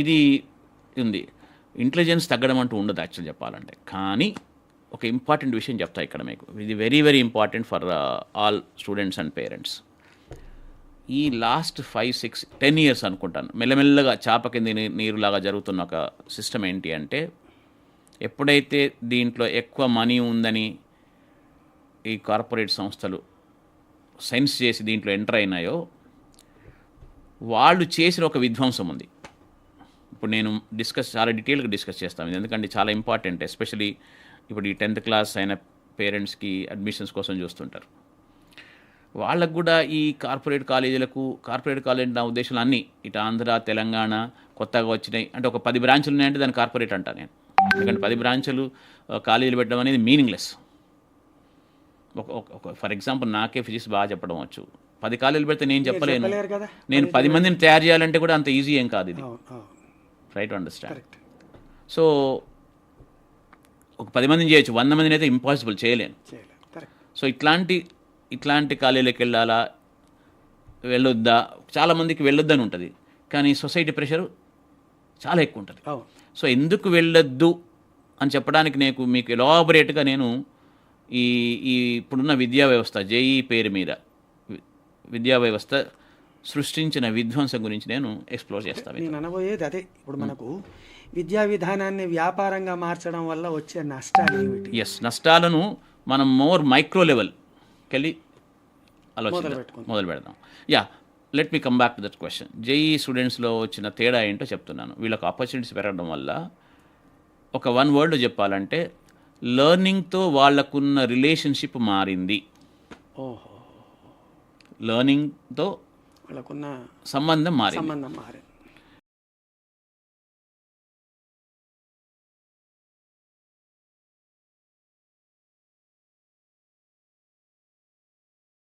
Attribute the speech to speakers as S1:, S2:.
S1: ఇది ఉంది. ఇంటెలిజెన్స్ తగ్గడం అంటూ ఉండదు యాక్చువల్ చెప్పాలంటే. కానీ ఒక ఇంపార్టెంట్ విషయం చెప్తా ఇక్కడ మీకు. ఇది very very important for all students and parents. ఈ లాస్ట్ 5, 6, 10 ఇయర్స్ అనుకుంటాను మెల్లమెల్లగా చాప కింద నీరులాగా జరుగుతున్న ఒక సిస్టమ్ ఏంటి అంటే, ఎప్పుడైతే దీంట్లో ఎక్కువ మనీ ఉందని ఈ కార్పొరేట్ సంస్థలు సెన్స్ చేసి దీంట్లో ఎంటర్ అయినాయో, వాళ్ళు చేసిన ఒక విధ్వంసం ఉంది. ఇప్పుడు నేను చాలా డీటెయిల్గా డిస్కస్ చేస్తాను, ఎందుకంటే చాలా ఇంపార్టెంట్. ఎస్పెషలీ ఇప్పుడు ఈ 10th క్లాస్ అయిన పేరెంట్స్కి అడ్మిషన్స్ కోసం చూస్తుంటారు. వాళ్ళకు కూడా ఈ కార్పొరేట్ కాలేజ్ నా ఉద్దేశంలో అన్నీ ఇటు ఆంధ్ర, తెలంగాణ కొత్తగా వచ్చినాయి అంటే ఒక 10 బ్రాంచులు ఉన్నాయంటే దాన్ని కార్పొరేట్ అంటాను నేను. ఎందుకంటే 10 బ్రాంచులు కాలేజీలు పెట్టడం అనేది మీనింగ్లెస్. ఒక ఫర్ ఎగ్జాంపుల్ నాకే ఫిజిక్స్ బాగా చెప్పడం వచ్చు, 10 కాలేజీలు పెడితే నేను చెప్పలేను. నేను 10 మందిని తయారు చేయాలంటే కూడా అంత ఈజీ ఏం కాదు ఇది. Right to understand. సో ఒక 10 మందిని చేయొచ్చు, 100 మందిని అయితే ఇంపాసిబుల్ చేయలేను. సో ఇట్లాంటి కాలేజీలకు వెళ్ళొద్దా, చాలామందికి వెళ్ళొద్దని ఉంటుంది, కానీ సొసైటీ ప్రెషరు చాలా ఎక్కువ ఉంటుంది. సో ఎందుకు వెళ్ళొద్దు అని చెప్పడానికి మీకు ఎలాబొరేట్గా నేను ఈ ఇప్పుడున్న విద్యా వ్యవస్థ జేఈ పేరు మీద విద్యా వ్యవస్థ సృష్టించిన విధ్వంసం గురించి నేను ఎక్స్ప్లోర్ చేస్తాను.
S2: నేను అనబోయేది అదే. ఇప్పుడు మనకు విద్యా విధానాన్ని వ్యాపారంగా మార్చడం వల్ల వచ్చే నష్టాలు ఏమిటి?
S1: నష్టాలను మనం మోర్ మైక్రో లెవెల్కి వెళ్ళి మొదలు పెడదాం. Let me come back to that question. JEE స్టూడెంట్స్లో వచ్చిన తేడా ఏంటో చెప్తున్నాను. వీళ్ళకి ఆపర్చునిటీస్ పెరగడం వల్ల ఒక 1 వర్డ్లో చెప్పాలంటే లెర్నింగ్తో వాళ్ళకున్న రిలేషన్షిప్ మారింది. లెర్నింగ్తో వాళ్ళకున్న సంబంధం మారింది.